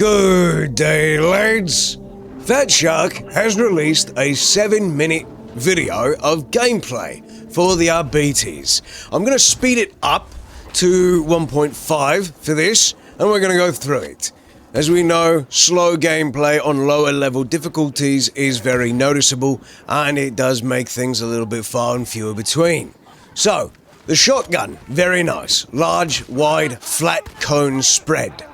Good day, lads. Fatshark has released a 7-minute video of gameplay for the Arbites. I'm going to speed it up to 1.5 for this, and we're going to go through it. As we know, slow gameplay on lower level difficulties is very noticeable, and it does make things a little bit far and fewer between. So, the shotgun, very nice. Large, wide, flat cone spread.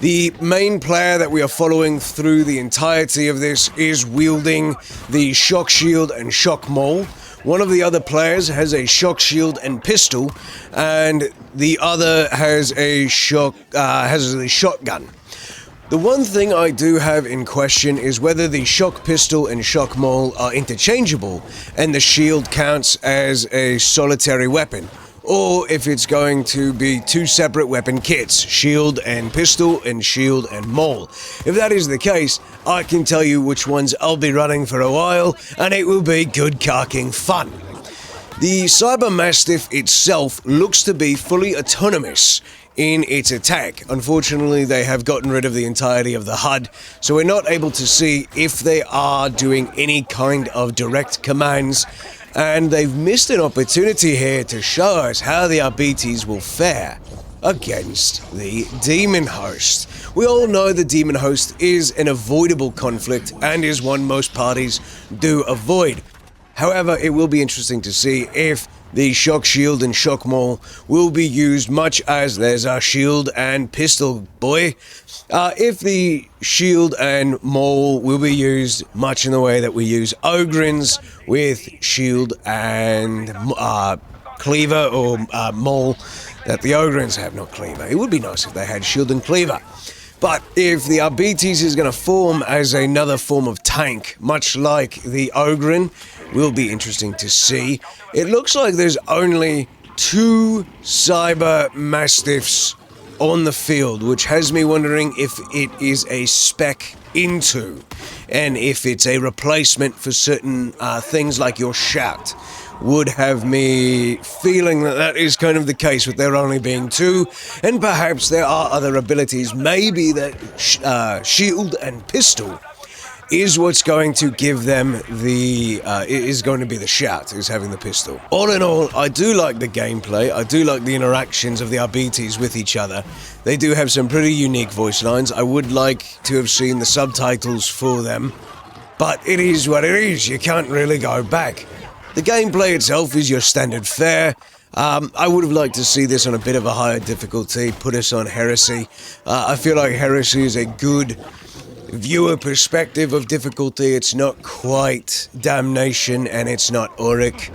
The main player that we are following through the entirety of this is wielding the shock shield and shock maul. One of the other players has a shock shield and pistol, and the other has a shotgun. The one thing I do have in question is whether the shock pistol and shock maul are interchangeable and the shield counts as a solitary weapon, or if it's going to be two separate weapon kits, shield and pistol and shield and maul. If that is the case, I can tell you which ones I'll be running for a while, and it will be good Karking fun. The Cyber Mastiff itself looks to be fully autonomous in its attack. Unfortunately, they have gotten rid of the entirety of the HUD, so we're not able to see if they are doing any kind of direct commands, and they've missed an opportunity here to show us how the Arbites will fare against the Demon Host. We all know the Demon Host is an avoidable conflict and is one most parties do avoid. However, it will be interesting to see if the shock shield and shock maul will be used much as there's our shield and pistol boy. If the shield and maul will be used much in the way that we use Ogryns with shield and cleaver or maul that the Ogryns have, not cleaver. It would be nice if they had shield and cleaver. But if the Arbites is going to form as another form of tank, much like the Ogryn, will be interesting to see. It looks like there's only 2 Cyber Mastiffs on the field, which has me wondering if it is a spec into, and if it's a replacement for certain things like your shout. Would have me feeling that that is kind of the case with there only being 2, and perhaps there are other abilities. Maybe that shield and pistol is what's going to give them the, is going to be the shout, is having the pistol. All in all, I do like the gameplay, I do like the interactions of the Arbites with each other. They do have some pretty unique voice lines. I would like to have seen the subtitles for them, but it is what it is, you can't really go back. The gameplay itself is your standard fare. I would have liked to see this on a bit of a higher difficulty, put us on Heresy. I feel like Heresy is a good viewer perspective of difficulty. It's not quite Damnation and it's not Auric.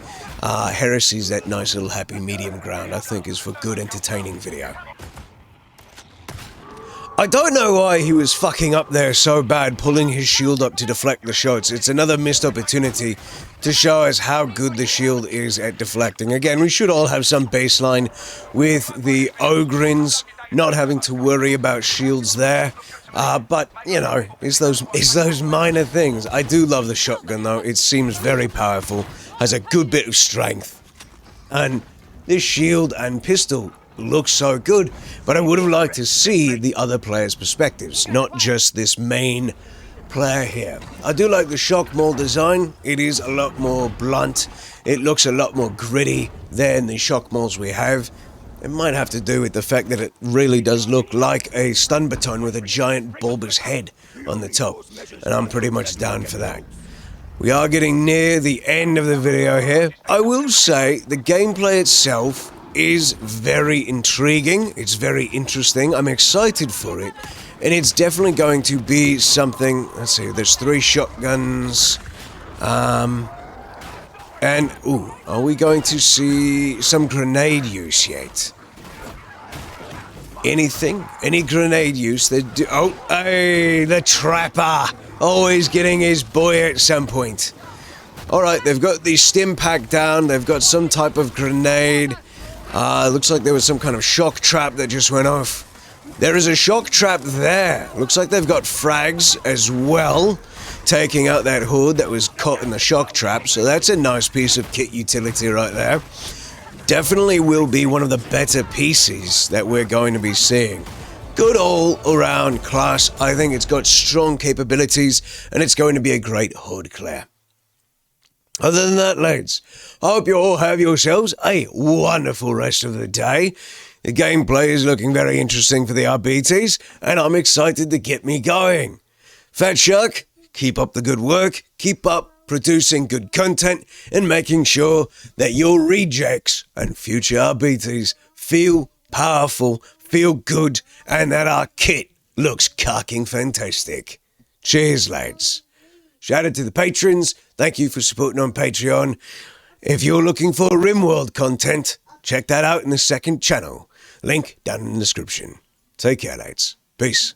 Heresy's that nice little happy medium ground, I think, is for good entertaining video. I don't know why he was fucking up there so bad, pulling his shield up to deflect the shots. It's another missed opportunity to show us how good the shield is at deflecting. Again, we should all have some baseline with the Ogryns, not having to worry about shields there. But, you know, it's those minor things. I do love the shotgun, though. It seems very powerful, has a good bit of strength. And this shield and pistol looks so good, but I would have liked to see the other players' perspectives, not just this main player here. I do like the shock maul design. It is a lot more blunt. It looks a lot more gritty than the shock mauls we have. It might have to do with the fact that it really does look like a stun baton with a giant bulbous head on the top, and I'm pretty much down for that. We are getting near the end of the video here. I will say the gameplay itself is very intriguing, it's very interesting, I'm excited for it, and it's definitely going to be something. Let's see, there's 3 shotguns, and, ooh, are we going to see some grenade use yet? Anything? Any grenade use? Oh, hey, the Trapper! Always getting his boy at some point. Alright, they've got the stim pack down, they've got some type of grenade. Looks like there was some kind of shock trap that just went off. There is a shock trap there. Looks like they've got frags as well, taking out that hood that was caught in the shock trap, so that's a nice piece of kit utility right there. Definitely will be one of the better pieces that we're going to be seeing. good all-around class. I think it's got strong capabilities, and it's going to be a great HUD, Claire. Other than that, lads, I hope you all have yourselves a wonderful rest of the day. The gameplay is looking very interesting for the Arbites, and I'm excited to get me going. Fatshark, keep up the good work, keep up producing good content, and making sure that your rejects and future Arbites feel powerful, feel good, and that our kit looks Karking fantastic. Cheers, lads. Shout out to the patrons. Thank you for supporting on Patreon. If you're looking for RimWorld content, check that out in the second channel. Link down in the description. Take care, lads. Peace.